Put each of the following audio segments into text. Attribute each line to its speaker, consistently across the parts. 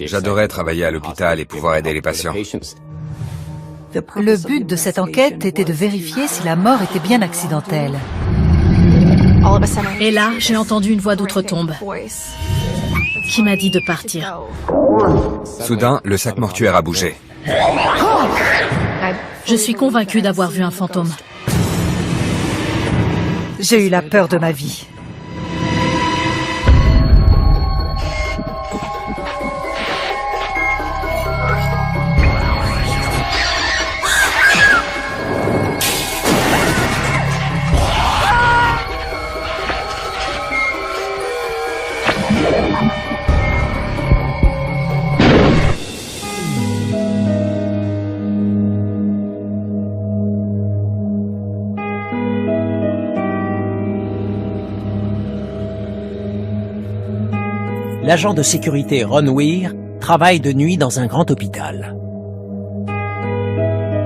Speaker 1: J'adorais travailler à l'hôpital et pouvoir aider les patients.
Speaker 2: Le but de cette enquête était de vérifier si la mort était bien accidentelle.
Speaker 3: Et là, j'ai entendu une voix d'outre-tombe qui m'a dit de partir.
Speaker 1: Soudain, le sac mortuaire a bougé.
Speaker 3: Je suis convaincue d'avoir vu un fantôme.
Speaker 2: J'ai eu la peur de ma vie.
Speaker 4: L'agent de sécurité Ron Weir travaille de nuit dans un grand hôpital.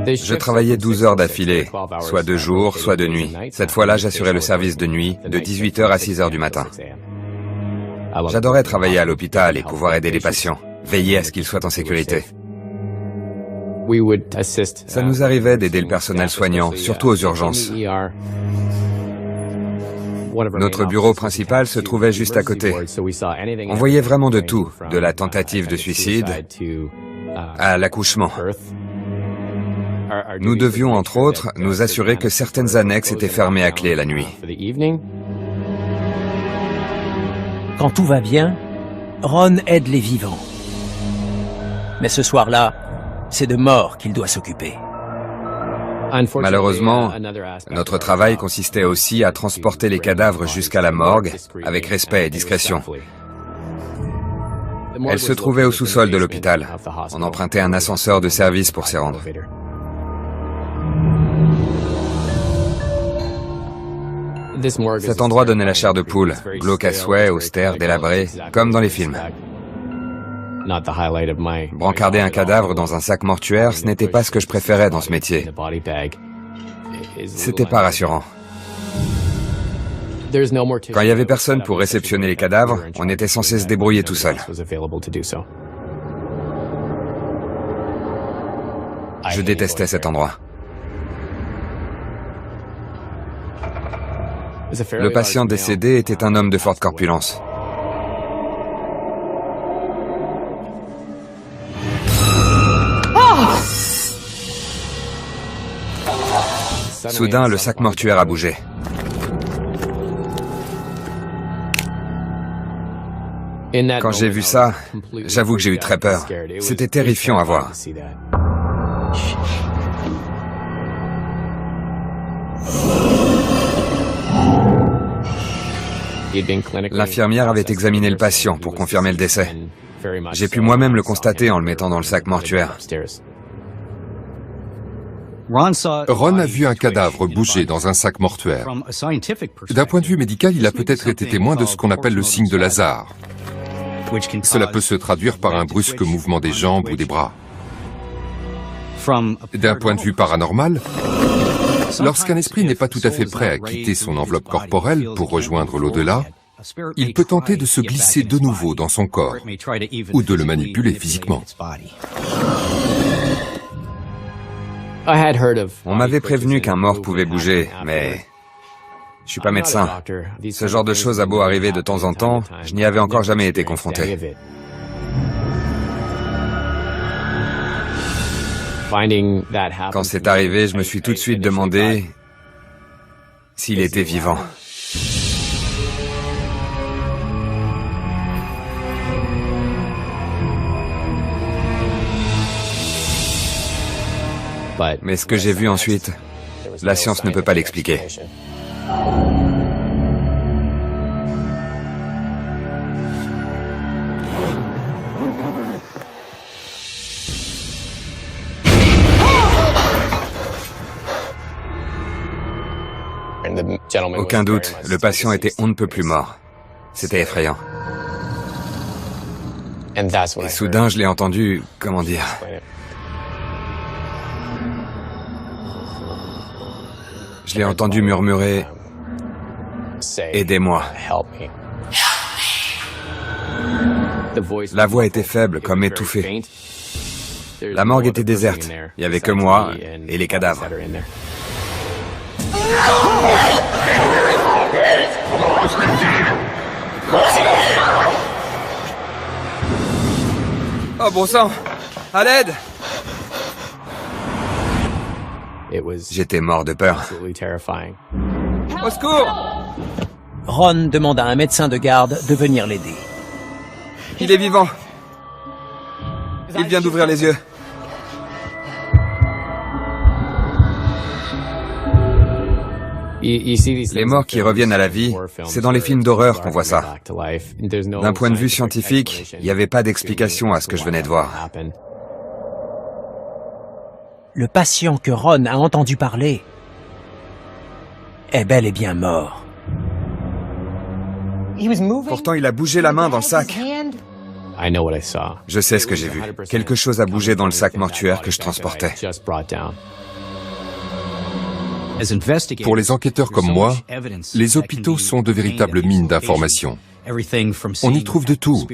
Speaker 1: Je travaillais 12 heures d'affilée, soit de jour, soit de nuit. Cette fois-là, j'assurais le service de nuit, de 18h à 6h du matin. J'adorais travailler à l'hôpital et pouvoir aider les patients, veiller à ce qu'ils soient en sécurité. Ça nous arrivait d'aider le personnel soignant, surtout aux urgences. Notre bureau principal se trouvait juste à côté. On voyait vraiment de tout, de la tentative de suicide à l'accouchement. Nous devions, entre autres, nous assurer que certaines annexes étaient fermées à clé la nuit.
Speaker 4: Quand tout va bien, Ron aide les vivants. Mais ce soir-là, c'est de mort qu'il doit s'occuper.
Speaker 1: Malheureusement, notre travail consistait aussi à transporter les cadavres jusqu'à la morgue, avec respect et discrétion. Elle se trouvait au sous-sol de l'hôpital. On empruntait un ascenseur de service pour s'y rendre. Cet endroit donnait la chair de poule, glauque à souhait, austère, délabré, comme dans les films. Brancarder un cadavre dans un sac mortuaire, ce n'était pas ce que je préférais dans ce métier. C'était pas rassurant. Quand il y avait personne pour réceptionner les cadavres, on était censé se débrouiller tout seul. Je détestais cet endroit. Le patient décédé était un homme de forte corpulence. Soudain, le sac mortuaire a bougé. Quand j'ai vu ça, j'avoue que j'ai eu très peur. C'était terrifiant à voir. L'infirmière avait examiné le patient pour confirmer le décès. J'ai pu moi-même le constater en le mettant dans le sac mortuaire.
Speaker 5: Ron a vu un cadavre bouger dans un sac mortuaire. D'un point de vue médical, il a peut-être été témoin de ce qu'on appelle le signe de Lazare. Cela peut se traduire par un brusque mouvement des jambes ou des bras. D'un point de vue paranormal, lorsqu'un esprit n'est pas tout à fait prêt à quitter son enveloppe corporelle pour rejoindre l'au-delà, il peut tenter de se glisser de nouveau dans son corps ou de le manipuler physiquement.
Speaker 1: On m'avait prévenu qu'un mort pouvait bouger, mais je suis pas médecin. Ce genre de choses a beau arriver de temps en temps, je n'y avais encore jamais été confronté. Quand c'est arrivé, je me suis tout de suite demandé s'il était vivant. Mais ce que j'ai vu ensuite, la science ne peut pas l'expliquer. Aucun doute, le patient était on ne peut plus mort. C'était effrayant. Et soudain, je l'ai entendu, comment dire... Je l'ai entendu murmurer « Aidez-moi ». La voix était faible, comme étouffée. La morgue était déserte. Il n'y avait que moi et les cadavres. Oh bon sang! À l'aide! J'étais mort de peur. Au secours!
Speaker 4: Ron demande à un médecin de garde de venir l'aider.
Speaker 1: Il est vivant. Il vient d'ouvrir les yeux. Les morts qui reviennent à la vie, c'est dans les films d'horreur qu'on voit ça. D'un point de vue scientifique, il n'y avait pas d'explication à ce que je venais de voir.
Speaker 4: Le patient que Ron a entendu parler est bel et bien mort.
Speaker 1: Pourtant, il a bougé la main dans le sac. Je sais ce que j'ai vu. Quelque chose a bougé dans le sac mortuaire que je transportais.
Speaker 5: Pour les enquêteurs comme moi, les hôpitaux sont de véritables mines d'informations. On y trouve de tout.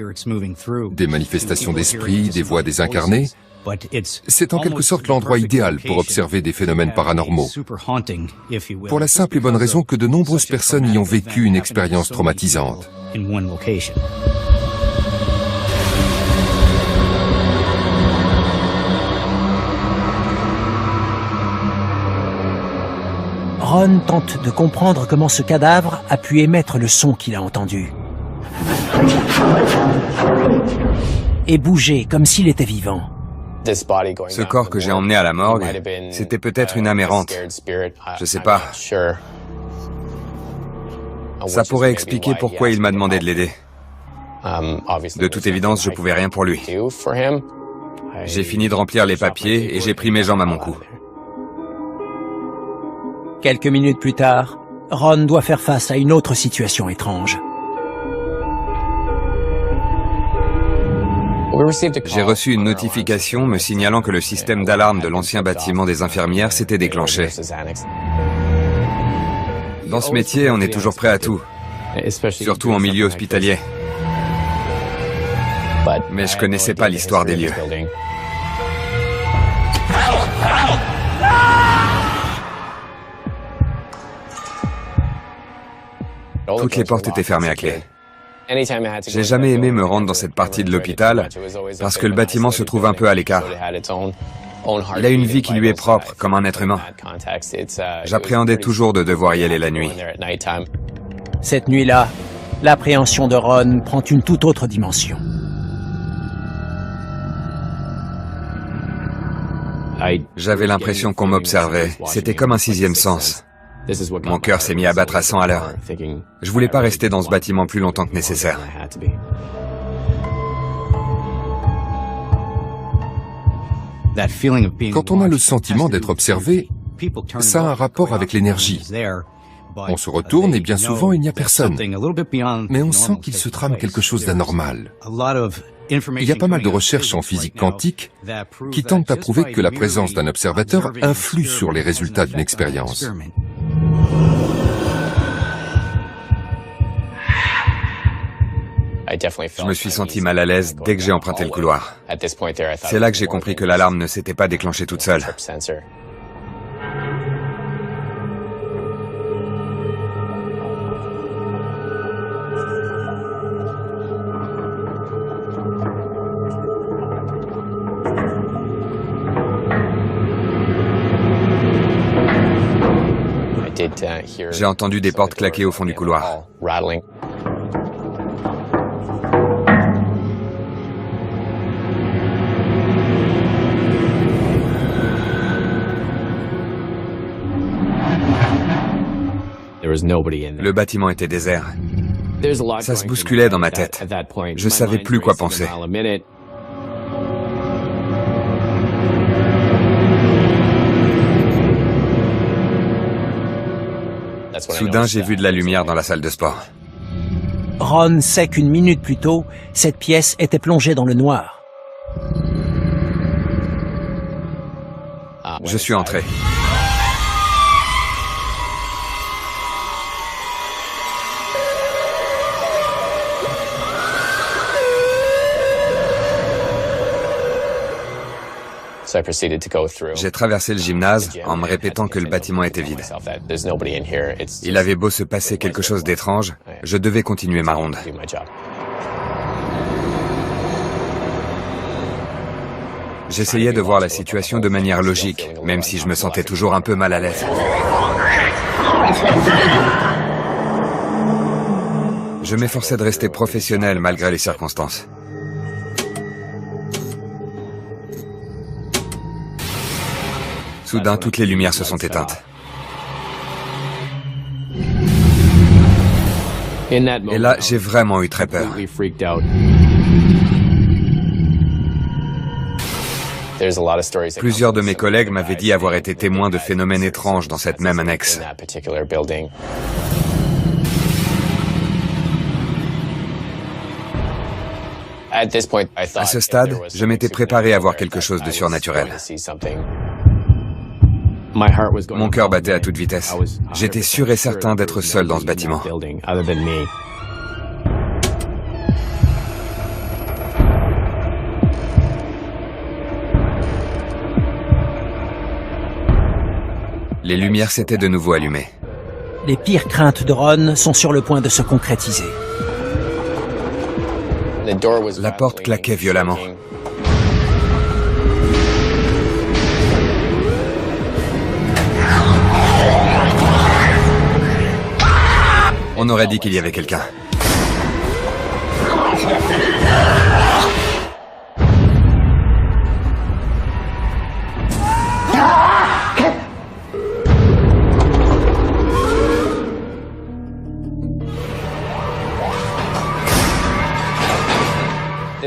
Speaker 5: Des manifestations d'esprit, des voix désincarnées. C'est en quelque sorte l'endroit idéal pour observer des phénomènes paranormaux. Pour la simple et bonne raison que de nombreuses personnes y ont vécu une expérience traumatisante.
Speaker 4: Ron tente de comprendre comment ce cadavre a pu émettre le son qu'il a entendu. Et bouger comme s'il était vivant.
Speaker 1: Ce corps que j'ai emmené à la morgue, c'était peut-être une âme errante. Je sais pas. Ça pourrait expliquer pourquoi il m'a demandé de l'aider. De toute évidence, je pouvais rien pour lui. J'ai fini de remplir les papiers et j'ai pris mes jambes à mon cou.
Speaker 4: Quelques minutes plus tard, Ron doit faire face à une autre situation étrange.
Speaker 1: J'ai reçu une notification me signalant que le système d'alarme de l'ancien bâtiment des infirmières s'était déclenché. Dans ce métier, on est toujours prêt à tout, surtout en milieu hospitalier. Mais je connaissais pas l'histoire des lieux. Toutes les portes étaient fermées à clé. J'ai jamais aimé me rendre dans cette partie de l'hôpital parce que le bâtiment se trouve un peu à l'écart. Il a une vie qui lui est propre, comme un être humain. J'appréhendais toujours de devoir y aller la nuit.
Speaker 4: Cette nuit-là, l'appréhension de Ron prend une toute autre dimension.
Speaker 1: J'avais l'impression qu'on m'observait. C'était comme un sixième sens. Mon cœur s'est mis à battre à 100 à l'heure. Je voulais pas rester dans ce bâtiment plus longtemps que nécessaire.
Speaker 5: Quand on a le sentiment d'être observé, ça a un rapport avec l'énergie. On se retourne et bien souvent il n'y a personne. Mais on sent qu'il se trame quelque chose d'anormal. Il y a pas mal de recherches en physique quantique qui tentent à prouver que la présence d'un observateur influe sur les résultats d'une expérience.
Speaker 1: Je me suis senti mal à l'aise dès que j'ai emprunté le couloir. C'est là que j'ai compris que l'alarme ne s'était pas déclenchée toute seule. J'ai entendu des portes claquer au fond du couloir. Le bâtiment était désert. Ça se bousculait dans ma tête. Je savais plus quoi penser. Soudain, j'ai vu de la lumière dans la salle de sport.
Speaker 4: Ron sait qu'une minute plus tôt, cette pièce était plongée dans le noir.
Speaker 1: Je suis entré. J'ai traversé le gymnase en me répétant que le bâtiment était vide. Il avait beau se passer quelque chose d'étrange, je devais continuer ma ronde. J'essayais de voir la situation de manière logique, même si je me sentais toujours un peu mal à l'aise. Je m'efforçais de rester professionnel malgré les circonstances. Soudain, toutes les lumières se sont éteintes. Et là, j'ai vraiment eu très peur. Plusieurs de mes collègues m'avaient dit avoir été témoins de phénomènes étranges dans cette même annexe. À ce stade, je m'étais préparé à voir quelque chose de surnaturel. Mon cœur battait à toute vitesse. J'étais sûr et certain d'être seul dans ce bâtiment. Les lumières s'étaient de nouveau allumées.
Speaker 4: Les pires craintes de Ron sont sur le point de se concrétiser.
Speaker 1: La porte claquait violemment. On aurait dit qu'il y avait quelqu'un.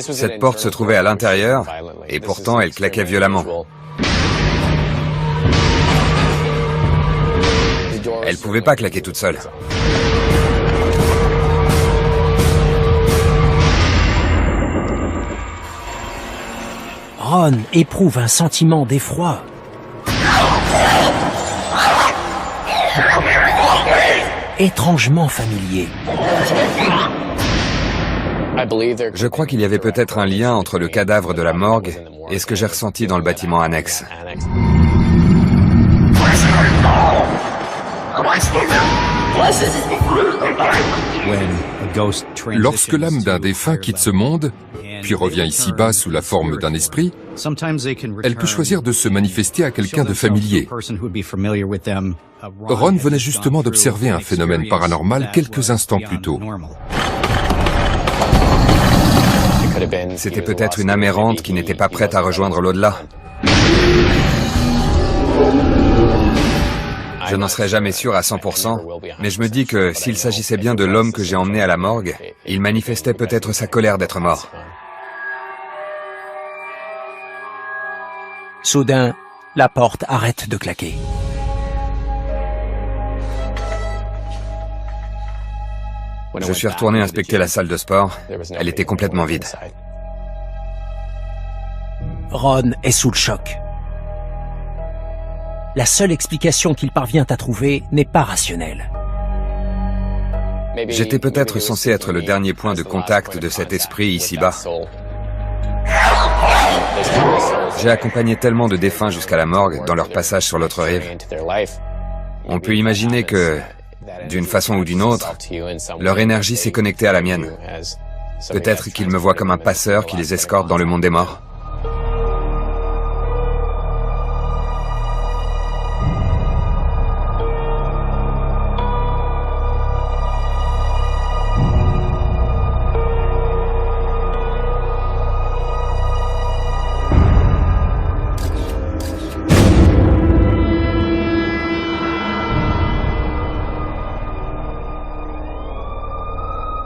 Speaker 1: Cette porte se trouvait à l'intérieur, et pourtant elle claquait violemment. Elle ne pouvait pas claquer toute seule.
Speaker 4: Ron éprouve un sentiment d'effroi. Étrangement familier.
Speaker 1: Je crois qu'il y avait peut-être un lien entre le cadavre de la morgue et ce que j'ai ressenti dans le bâtiment annexe.
Speaker 5: Lorsque l'âme d'un défunt quitte ce monde, puis revient ici-bas sous la forme d'un esprit, elle peut choisir de se manifester à quelqu'un de familier. Ron venait justement d'observer un phénomène paranormal quelques instants plus tôt.
Speaker 1: C'était peut-être une âme errante qui n'était pas prête à rejoindre l'au-delà. Je n'en serai jamais sûr à 100%, mais je me dis que s'il s'agissait bien de l'homme que j'ai emmené à la morgue, il manifestait peut-être sa colère d'être mort.
Speaker 4: Soudain, la porte arrête de claquer.
Speaker 1: Je suis retourné inspecter la salle de sport. Elle était complètement vide.
Speaker 4: Ron est sous le choc. La seule explication qu'il parvient à trouver n'est pas rationnelle.
Speaker 1: J'étais peut-être censé être le dernier point de contact de cet esprit ici-bas. J'ai accompagné tellement de défunts jusqu'à la morgue dans leur passage sur l'autre rive. On peut imaginer que, d'une façon ou d'une autre, leur énergie s'est connectée à la mienne. Peut-être qu'ils me voient comme un passeur qui les escorte dans le monde des morts.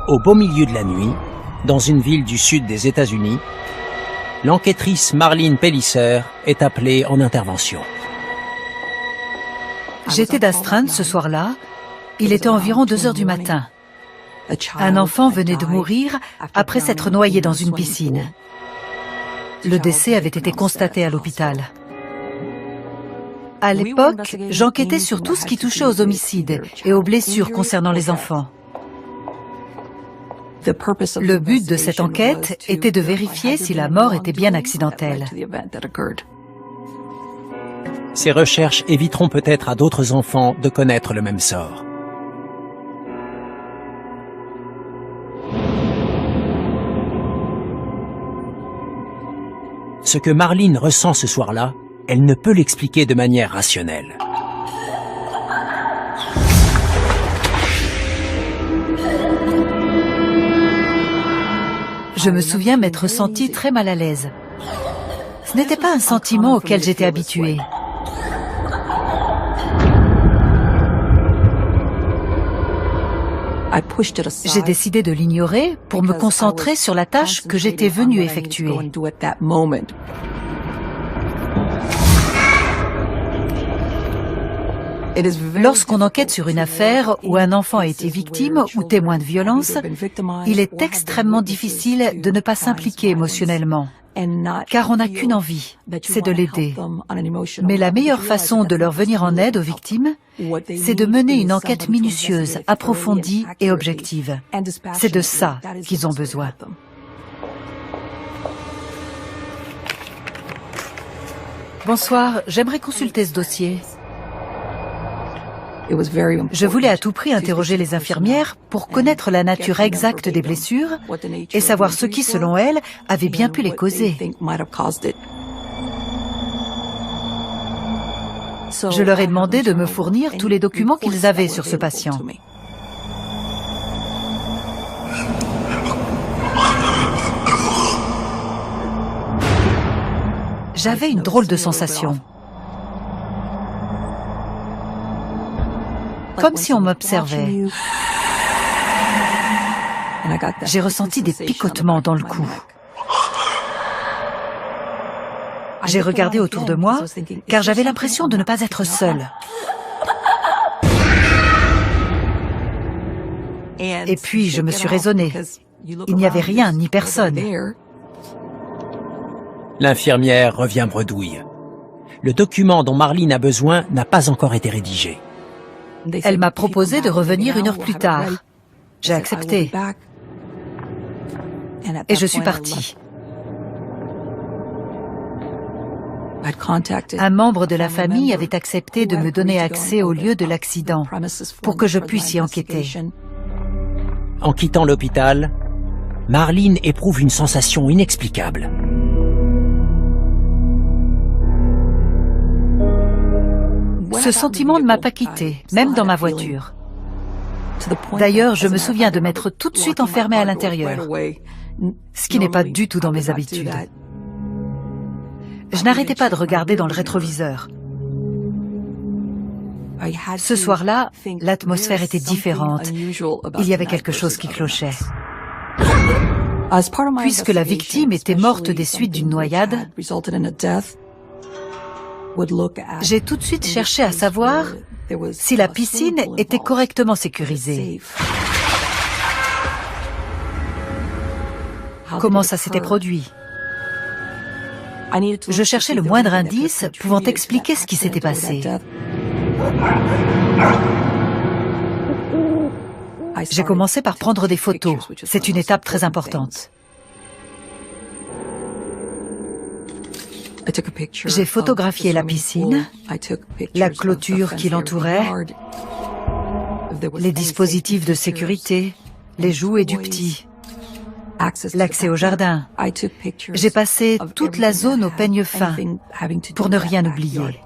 Speaker 4: Au beau milieu de la nuit, dans une ville du sud des États-Unis, l'enquêtrice Marlene Pellisser est appelée en intervention.
Speaker 2: J'étais d'astreinte ce soir-là. Il était environ 2 heures du matin. Un enfant venait de mourir après s'être noyé dans une piscine. Le décès avait été constaté à l'hôpital. À l'époque, j'enquêtais sur tout ce qui touchait aux homicides et aux blessures concernant les enfants. Le but de cette enquête était de vérifier si la mort était bien accidentelle.
Speaker 4: Ces recherches éviteront peut-être à d'autres enfants de connaître le même sort. Ce que Marlene ressent ce soir-là, elle ne peut l'expliquer de manière rationnelle.
Speaker 2: Je me souviens m'être sentie très mal à l'aise. Ce n'était pas un sentiment auquel j'étais habituée. J'ai décidé de l'ignorer pour me concentrer sur la tâche que j'étais venue effectuer. Lorsqu'on enquête sur une affaire où un enfant a été victime ou témoin de violence, il est extrêmement difficile de ne pas s'impliquer émotionnellement, car on n'a qu'une envie, c'est de l'aider. Mais la meilleure façon de leur venir en aide aux victimes, c'est de mener une enquête minutieuse, approfondie et objective. C'est de ça qu'ils ont besoin. Bonsoir, j'aimerais consulter ce dossier. Je voulais à tout prix interroger les infirmières pour connaître la nature exacte des blessures et savoir ce qui, selon elles, avait bien pu les causer. Je leur ai demandé de me fournir tous les documents qu'ils avaient sur ce patient. J'avais une drôle de sensation. Comme si on m'observait. J'ai ressenti des picotements dans le cou. J'ai regardé autour de moi, car j'avais l'impression de ne pas être seule. Et puis, je me suis raisonnée. Il n'y avait rien ni personne.
Speaker 4: L'infirmière revient bredouille. Le document dont Marlene a besoin n'a pas encore été rédigé.
Speaker 2: Elle m'a proposé de revenir 1 heure plus tard. J'ai accepté. Et je suis partie. Un membre de la famille avait accepté de me donner accès au lieu de l'accident pour que je puisse y enquêter.
Speaker 4: En quittant l'hôpital, Marlene éprouve une sensation inexplicable.
Speaker 2: Ce sentiment ne m'a pas quitté, même dans ma voiture. D'ailleurs, je me souviens de m'être tout de suite enfermée à l'intérieur, ce qui n'est pas du tout dans mes habitudes. Je n'arrêtais pas de regarder dans le rétroviseur. Ce soir-là, l'atmosphère était différente. Il y avait quelque chose qui clochait. Puisque la victime était morte des suites d'une noyade, j'ai tout de suite cherché à savoir si la piscine était correctement sécurisée. Comment ça s'était produit? Je cherchais le moindre indice pouvant expliquer ce qui s'était passé. J'ai commencé par prendre des photos. C'est une étape très importante. J'ai photographié la piscine, la clôture qui l'entourait, les dispositifs de sécurité, les jouets du petit, l'accès au jardin. J'ai passé toute la zone au peigne fin pour ne rien oublier.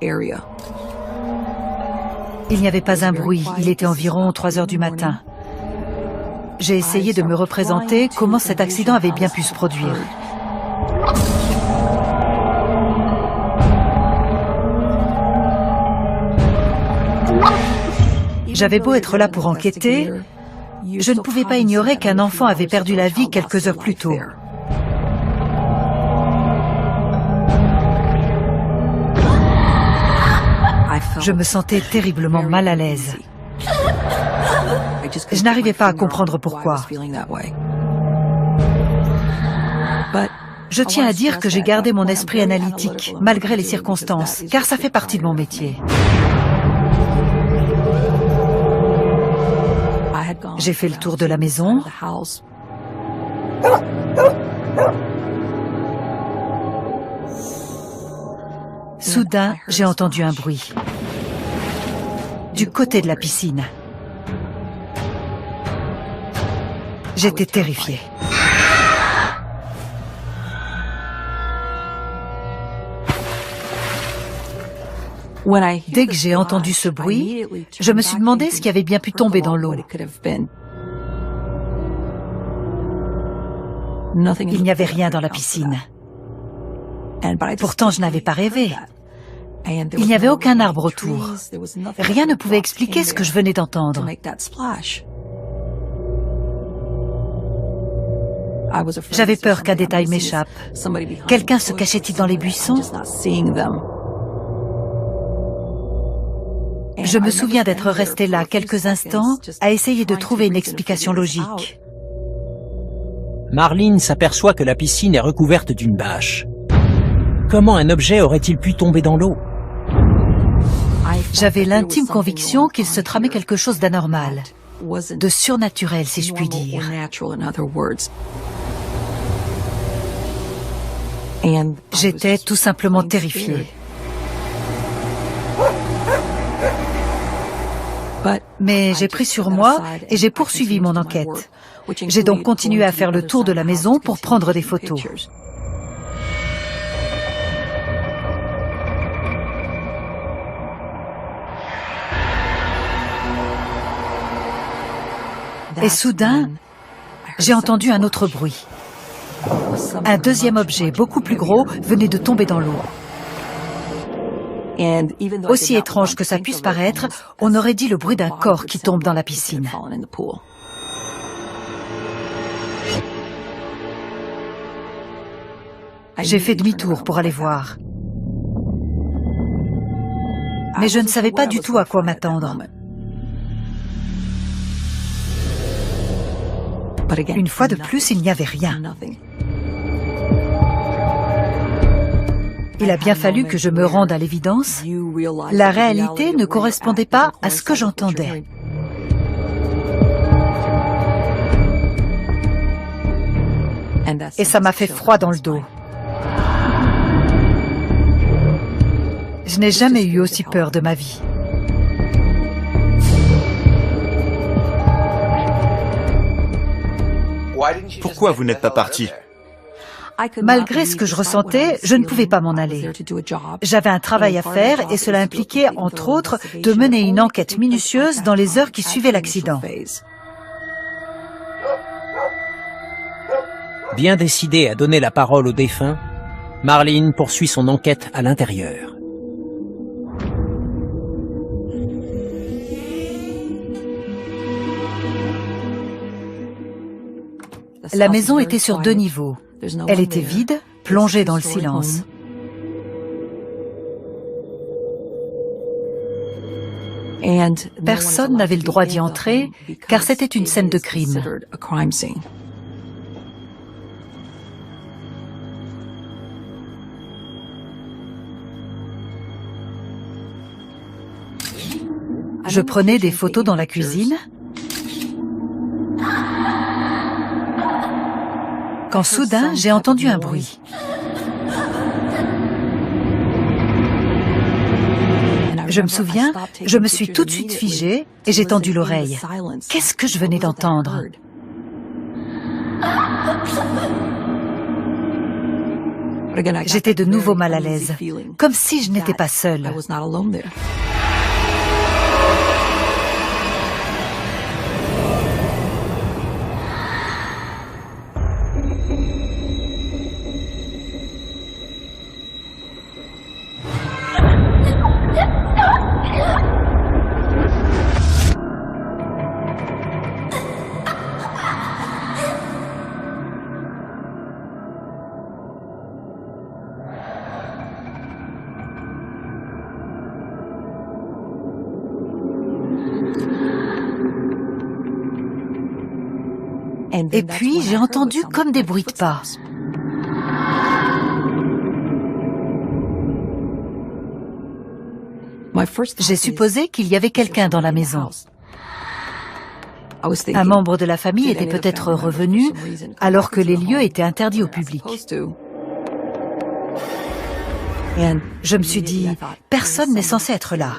Speaker 2: Il n'y avait pas un bruit, il était environ 3 heures du matin. J'ai essayé de me représenter comment cet accident avait bien pu se produire. J'avais beau être là pour enquêter, je ne pouvais pas ignorer qu'un enfant avait perdu la vie quelques heures plus tôt. Je me sentais terriblement mal à l'aise. Je n'arrivais pas à comprendre pourquoi. Je tiens à dire que j'ai gardé mon esprit analytique, malgré les circonstances, car ça fait partie de mon métier. J'ai fait le tour de la maison. Soudain, j'ai entendu un bruit. Du côté de la piscine. J'étais terrifiée. Dès que j'ai entendu ce bruit, je me suis demandé ce qui avait bien pu tomber dans l'eau. Il n'y avait rien dans la piscine. Pourtant, je n'avais pas rêvé. Il n'y avait aucun arbre autour. Rien ne pouvait expliquer ce que je venais d'entendre. J'avais peur qu'un détail m'échappe. Quelqu'un se cachait-il dans les buissons? Je me souviens d'être restée là quelques instants à essayer de trouver une explication logique.
Speaker 4: Marlene s'aperçoit que la piscine est recouverte d'une bâche. Comment un objet aurait-il pu tomber dans l'eau?
Speaker 2: J'avais l'intime conviction qu'il se tramait quelque chose d'anormal, de surnaturel si je puis dire. J'étais tout simplement terrifiée. Mais j'ai pris sur moi et j'ai poursuivi mon enquête. J'ai donc continué à faire le tour de la maison pour prendre des photos. Et soudain, j'ai entendu un autre bruit. Un deuxième objet, beaucoup plus gros, venait de tomber dans l'eau. Aussi étrange que ça puisse paraître, on aurait dit le bruit d'un corps qui tombe dans la piscine. J'ai fait demi-tour pour aller voir. Mais je ne savais pas du tout à quoi m'attendre. Une fois de plus, il n'y avait rien. Il a bien fallu que je me rende à l'évidence. La réalité ne correspondait pas à ce que j'entendais. Et ça m'a fait froid dans le dos. Je n'ai jamais eu aussi peur de ma vie.
Speaker 6: Pourquoi vous n'êtes pas parti?
Speaker 2: Malgré ce que je ressentais, je ne pouvais pas m'en aller. J'avais un travail à faire et cela impliquait, entre autres, de mener une enquête minutieuse dans les heures qui suivaient l'accident.
Speaker 4: Bien décidée à donner la parole aux défunts, Marlene poursuit son enquête à l'intérieur.
Speaker 2: La maison était sur 2 niveaux. Elle était vide, plongée dans le silence. Personne n'avait le droit d'y entrer, car c'était une scène de crime. Je prenais des photos dans la cuisine. Quand soudain, j'ai entendu un bruit. Je me souviens, je me suis tout de suite figée et j'ai tendu l'oreille. Qu'est-ce que je venais d'entendre? J'étais de nouveau mal à l'aise, comme si je n'étais pas seule. Et puis, j'ai entendu comme des bruits de pas. J'ai supposé qu'il y avait quelqu'un dans la maison. Un membre de la famille était peut-être revenu alors que les lieux étaient interdits au public. Je me suis dit, personne n'est censé être là.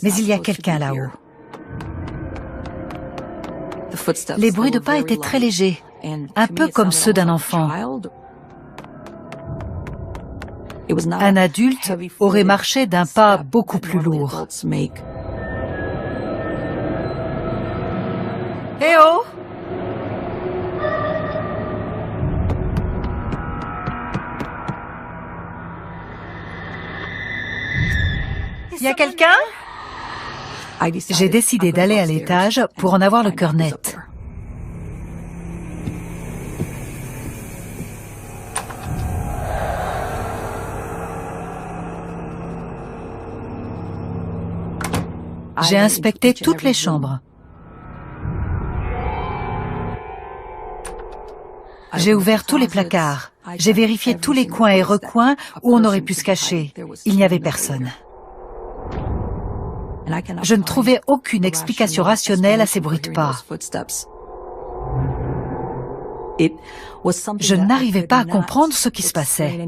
Speaker 2: Mais il y a quelqu'un là-haut. Les bruits de pas étaient très légers, un peu comme ceux d'un enfant. Un adulte aurait marché d'un pas beaucoup plus lourd. Eh oh! Y a quelqu'un? J'ai décidé d'aller à l'étage pour en avoir le cœur net. J'ai inspecté toutes les chambres. J'ai ouvert tous les placards. J'ai vérifié tous les coins et recoins où on aurait pu se cacher. Il n'y avait personne. Je ne trouvais aucune explication rationnelle à ces bruits de pas. Je n'arrivais pas à comprendre ce qui se passait.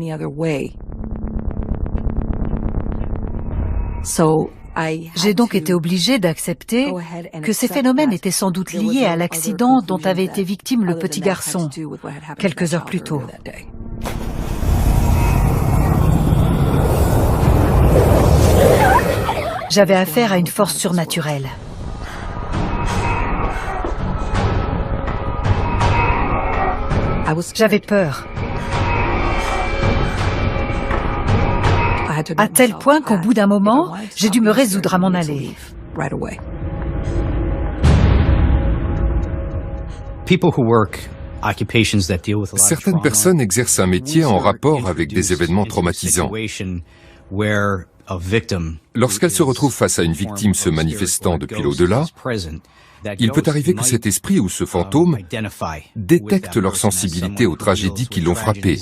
Speaker 2: J'ai donc été obligée d'accepter que ces phénomènes étaient sans doute liés à l'accident dont avait été victime le petit garçon quelques heures plus tôt. J'avais affaire à une force surnaturelle. J'avais peur. À tel point qu'au bout d'un moment, j'ai dû me résoudre à m'en aller.
Speaker 5: Certaines personnes exercent un métier en rapport avec des événements traumatisants. Lorsqu'elle se retrouve face à une victime se manifestant depuis l'au-delà, il peut arriver que cet esprit ou ce fantôme détecte leur sensibilité aux tragédies qui l'ont frappé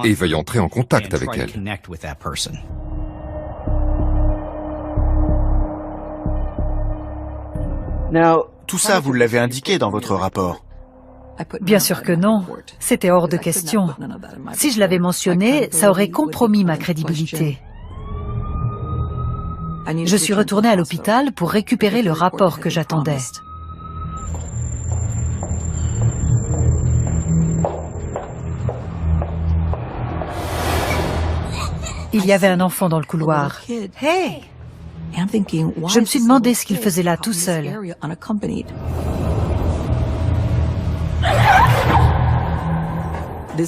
Speaker 5: et veuille entrer en contact avec elle.
Speaker 6: Tout ça, vous l'avez indiqué dans votre rapport.
Speaker 2: Bien sûr que non. C'était hors de question. Si je l'avais mentionné, ça aurait compromis ma crédibilité. Je suis retournée à l'hôpital pour récupérer le rapport que j'attendais. Il y avait un enfant dans le couloir. Hey! Je me suis demandé ce qu'il faisait là tout seul.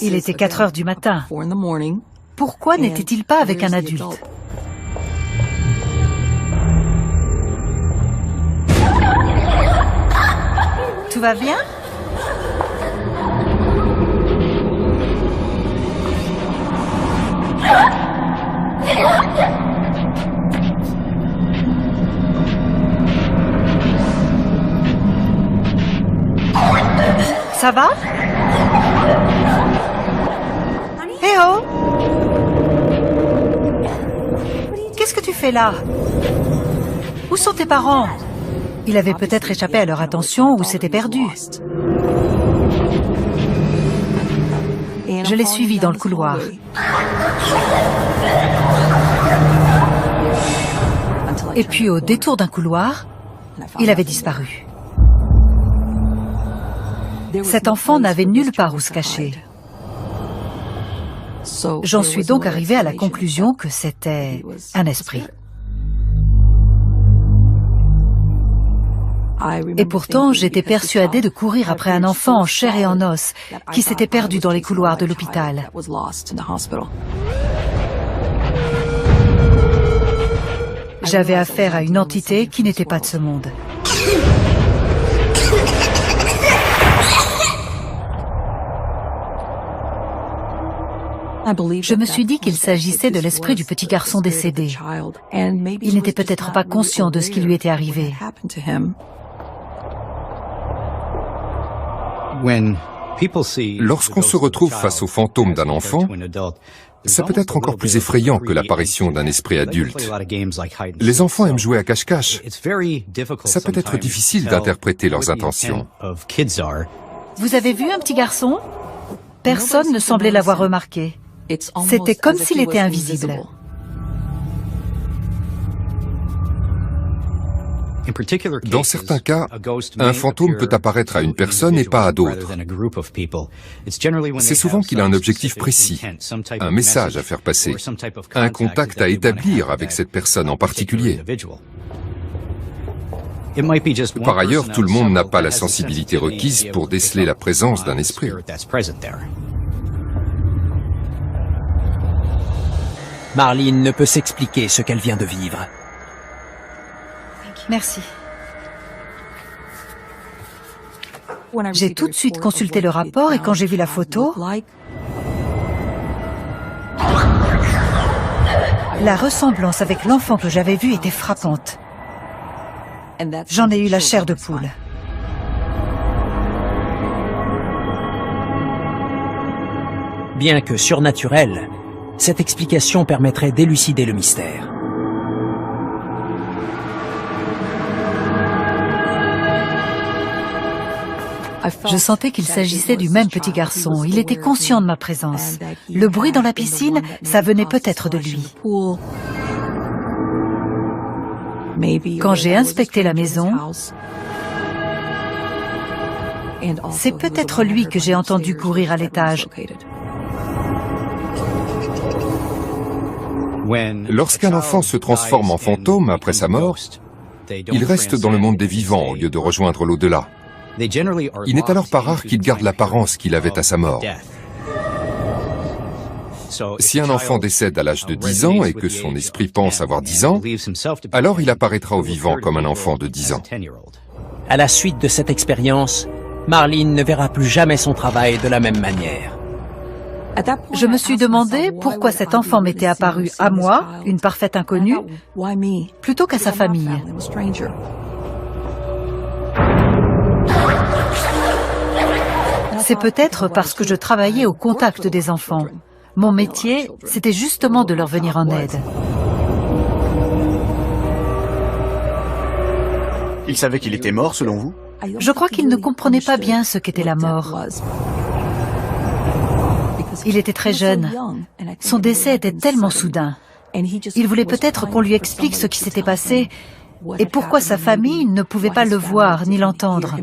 Speaker 2: Il était 4 heures du matin. Pourquoi n'était-il pas avec un adulte? Tout va bien? Ça va? Eh oh! Qu'est-ce que tu fais là? Où sont tes parents? Il avait peut-être échappé à leur attention ou s'était perdu. Je l'ai suivi dans le couloir. Et puis au détour d'un couloir, il avait disparu. Cet enfant n'avait nulle part où se cacher. J'en suis donc arrivée à la conclusion que c'était un esprit. Et pourtant, j'étais persuadée de courir après un enfant en chair et en os qui s'était perdu dans les couloirs de l'hôpital. J'avais affaire à une entité qui n'était pas de ce monde. Je me suis dit qu'il s'agissait de l'esprit du petit garçon décédé. Il n'était peut-être pas conscient de ce qui lui était arrivé.
Speaker 5: Lorsqu'on se retrouve face au fantôme d'un enfant, ça peut être encore plus effrayant que l'apparition d'un esprit adulte. Les enfants aiment jouer à cache-cache. Ça peut être difficile d'interpréter leurs intentions.
Speaker 2: Vous avez vu un petit garçon? Personne ne semblait l'avoir remarqué. C'était comme s'il était invisible.
Speaker 5: Dans certains cas, un fantôme peut apparaître à une personne et pas à d'autres. C'est souvent qu'il a un objectif précis, un message à faire passer, un contact à établir avec cette personne en particulier. Par ailleurs, tout le monde n'a pas la sensibilité requise pour déceler la présence d'un esprit.
Speaker 4: Marlene ne peut s'expliquer ce qu'elle vient de vivre.
Speaker 2: Merci. J'ai tout de suite consulté le rapport et quand j'ai vu la photo, la ressemblance avec l'enfant que j'avais vu était frappante. J'en ai eu la chair de poule.
Speaker 4: Bien que surnaturelle, cette explication permettrait d'élucider le mystère.
Speaker 2: Je sentais qu'il s'agissait du même petit garçon. Il était conscient de ma présence. Le bruit dans la piscine, ça venait peut-être de lui. Quand j'ai inspecté la maison, c'est peut-être lui que j'ai entendu courir à l'étage.
Speaker 5: Lorsqu'un enfant se transforme en fantôme après sa mort, il reste dans le monde des vivants au lieu de rejoindre l'au-delà. Il n'est alors pas rare qu'il garde l'apparence qu'il avait à sa mort. Si un enfant décède à l'âge de 10 ans et que son esprit pense avoir 10 ans, alors il apparaîtra aux vivants comme un enfant de 10 ans.
Speaker 4: À la suite de cette expérience, Marlene ne verra plus jamais son travail de la même manière.
Speaker 2: Je me suis demandé pourquoi cet enfant m'était apparu à moi, une parfaite inconnue, plutôt qu'à sa famille. C'est peut-être parce que je travaillais au contact des enfants. Mon métier, c'était justement de leur venir en aide.
Speaker 6: Il savait qu'il était mort, selon vous?
Speaker 2: Je crois qu'il ne comprenait pas bien ce qu'était la mort. Il était très jeune. Son décès était tellement soudain. Il voulait peut-être qu'on lui explique ce qui s'était passé et pourquoi sa famille ne pouvait pas le voir ni l'entendre.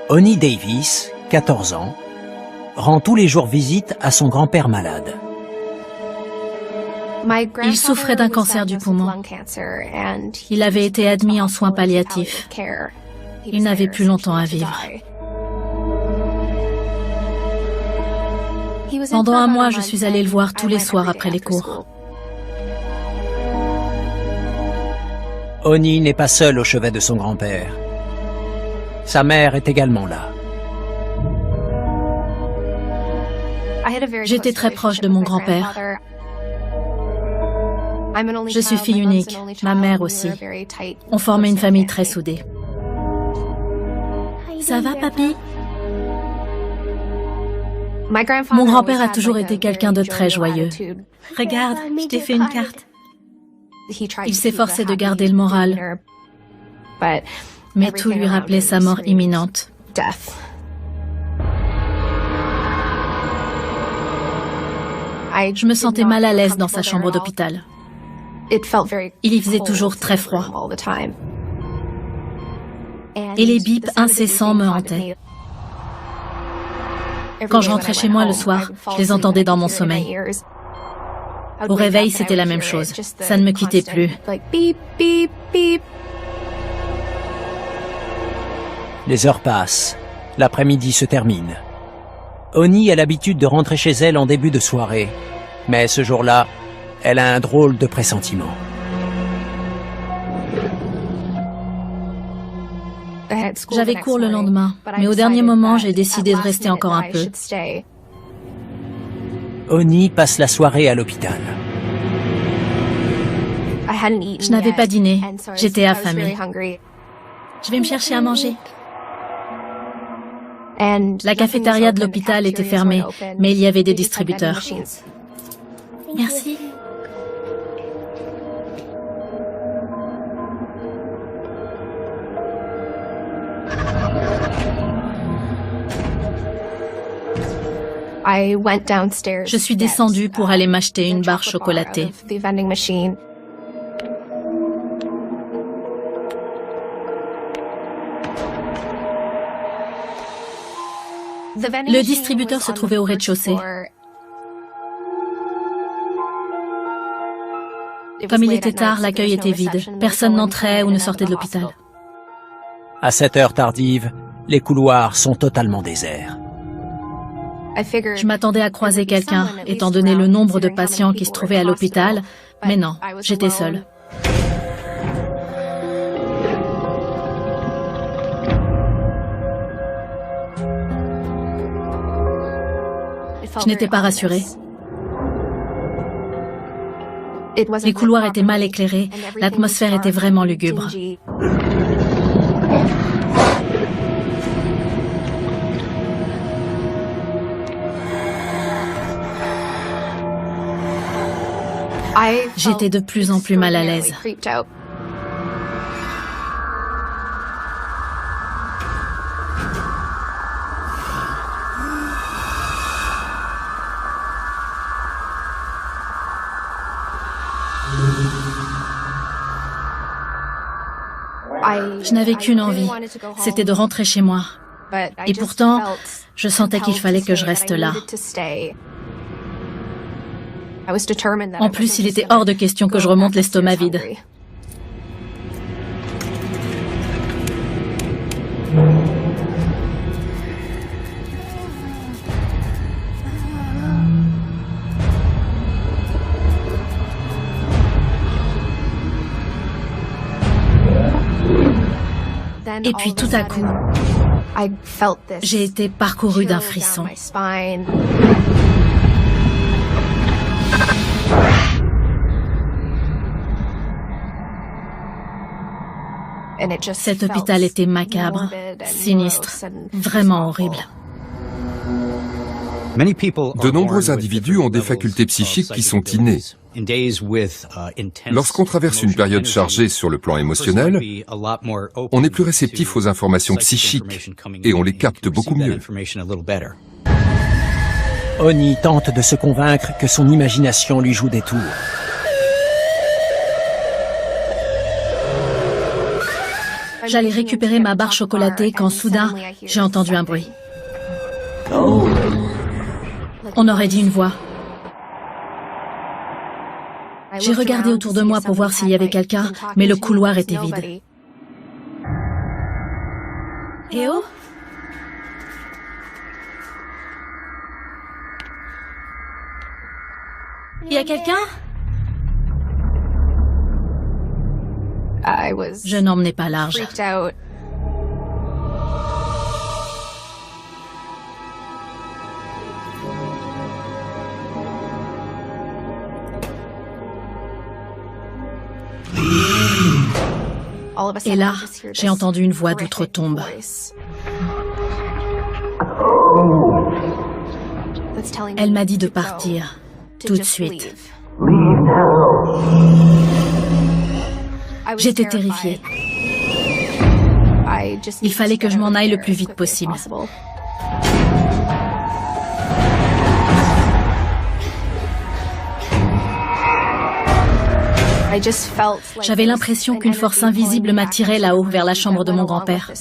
Speaker 4: Honey Davis, 14 ans, rend tous les jours visite à son grand-père malade.
Speaker 3: Il souffrait d'un cancer du poumon. Il avait été admis en soins palliatifs. Il n'avait plus longtemps à vivre. Pendant un mois, je suis allée le voir tous les soirs après les cours.
Speaker 4: Honey n'est pas seule au chevet de son grand-père. Sa mère est également là.
Speaker 3: J'étais très proche de mon grand-père. Je suis fille unique, ma mère aussi. On formait une famille très soudée. Ça va, papy? Mon grand-père a toujours été quelqu'un de très joyeux. Regarde, je t'ai fait une carte. Il s'efforçait de garder le moral, mais tout lui rappelait sa mort imminente. Je me sentais mal à l'aise dans sa chambre d'hôpital. Il y faisait toujours très froid. Et les bips incessants me hantaient. Quand je rentrais chez moi le soir, je les entendais dans mon sommeil. Au réveil, c'était la même chose. Ça ne me quittait plus.
Speaker 4: Les heures passent. L'après-midi se termine. Honey a l'habitude de rentrer chez elle en début de soirée. Mais ce jour-là, elle a un drôle de pressentiment.
Speaker 3: J'avais cours le lendemain, mais au dernier moment, j'ai décidé de rester encore un peu.
Speaker 4: Oni passe la soirée à l'hôpital.
Speaker 3: Je n'avais pas dîné, j'étais affamée. Je vais me chercher à manger. La cafétéria de l'hôpital était fermée, mais il y avait des distributeurs. Merci. Je suis descendue pour aller m'acheter une barre chocolatée. Le distributeur se trouvait au rez-de-chaussée. Comme il était tard, l'accueil était vide. Personne n'entrait ou ne sortait de l'hôpital.
Speaker 4: À cette heure tardive, les couloirs sont totalement déserts.
Speaker 3: Je m'attendais à croiser quelqu'un, étant donné le nombre de patients qui se trouvaient à l'hôpital, mais non, j'étais seule. Je n'étais pas rassurée. Les couloirs étaient mal éclairés, l'atmosphère était vraiment lugubre. J'étais de plus en plus mal à l'aise. Je n'avais qu'une envie, c'était de rentrer chez moi. Et pourtant, je sentais qu'il fallait que je reste là. En plus, il était hors de question que je remonte l'estomac vide. Et puis tout à coup, j'ai été parcourue d'un frisson. Cet hôpital était macabre, sinistre, vraiment horrible.
Speaker 5: De nombreux individus ont des facultés psychiques qui sont innées. Lorsqu'on traverse une période chargée sur le plan émotionnel, on est plus réceptif aux informations psychiques et on les capte beaucoup mieux.
Speaker 4: Oni tente de se convaincre que son imagination lui joue des tours.
Speaker 3: J'allais récupérer ma barre chocolatée quand soudain, j'ai entendu un bruit. On aurait dit une voix. J'ai regardé autour de moi pour voir s'il y avait quelqu'un, mais le couloir était vide. Eh oh! Il y a quelqu'un? Je n'emmenais pas large. Et là, j'ai entendu une voix d'outre-tombe. Elle m'a dit de partir, tout de suite. J'étais terrifiée. Il fallait que je m'en aille le plus vite possible. J'avais l'impression qu'une force invisible m'attirait là-haut vers la chambre de mon grand-père.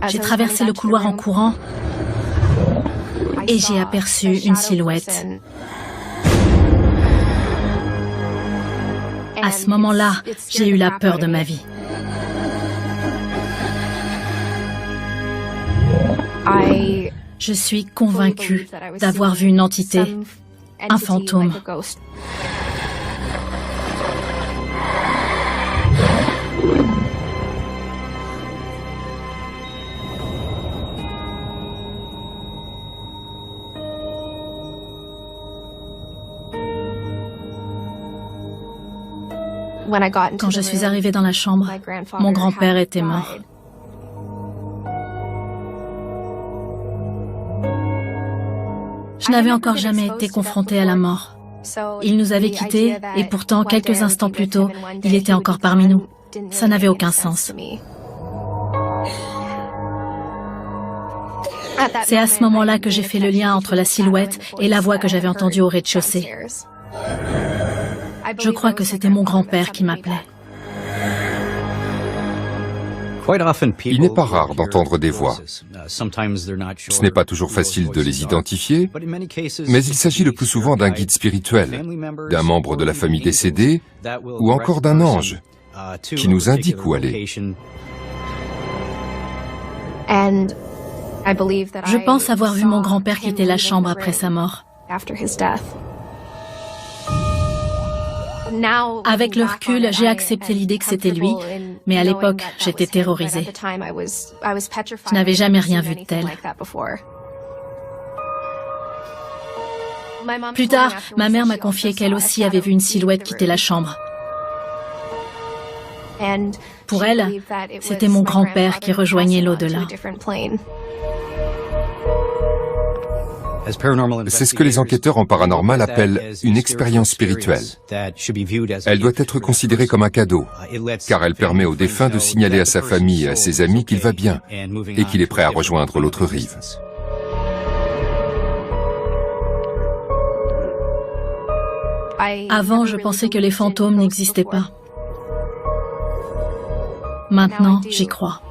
Speaker 3: J'ai traversé le couloir en courant et j'ai aperçu une silhouette. À ce moment-là, j'ai eu la peur de ma vie. Je suis convaincue d'avoir vu une entité, un fantôme. Quand je suis arrivée dans la chambre, mon grand-père était mort. Je n'avais encore jamais été confrontée à la mort. Il nous avait quittés et pourtant, quelques instants plus tôt, il était encore parmi nous. Ça n'avait aucun sens. C'est à ce moment-là que j'ai fait le lien entre la silhouette et la voix que j'avais entendue au rez-de-chaussée. Je crois que c'était mon grand-père qui m'appelait.
Speaker 5: Il n'est pas rare d'entendre des voix. Ce n'est pas toujours facile de les identifier, mais il s'agit le plus souvent d'un guide spirituel, d'un membre de la famille décédée, ou encore d'un ange qui nous indique où aller.
Speaker 3: Je pense avoir vu mon grand-père quitter la chambre après sa mort. Avec le recul, j'ai accepté l'idée que c'était lui, mais à l'époque, j'étais terrorisée. Je n'avais jamais rien vu de tel. Plus tard, ma mère m'a confié qu'elle aussi avait vu une silhouette quitter la chambre. Pour elle, c'était mon grand-père qui rejoignait l'au-delà.
Speaker 5: C'est ce que les enquêteurs en paranormal appellent une expérience spirituelle. Elle doit être considérée comme un cadeau, car elle permet au défunt de signaler à sa famille et à ses amis qu'il va bien et qu'il est prêt à rejoindre l'autre rive.
Speaker 3: Avant, je pensais que les fantômes n'existaient pas. Maintenant, j'y crois.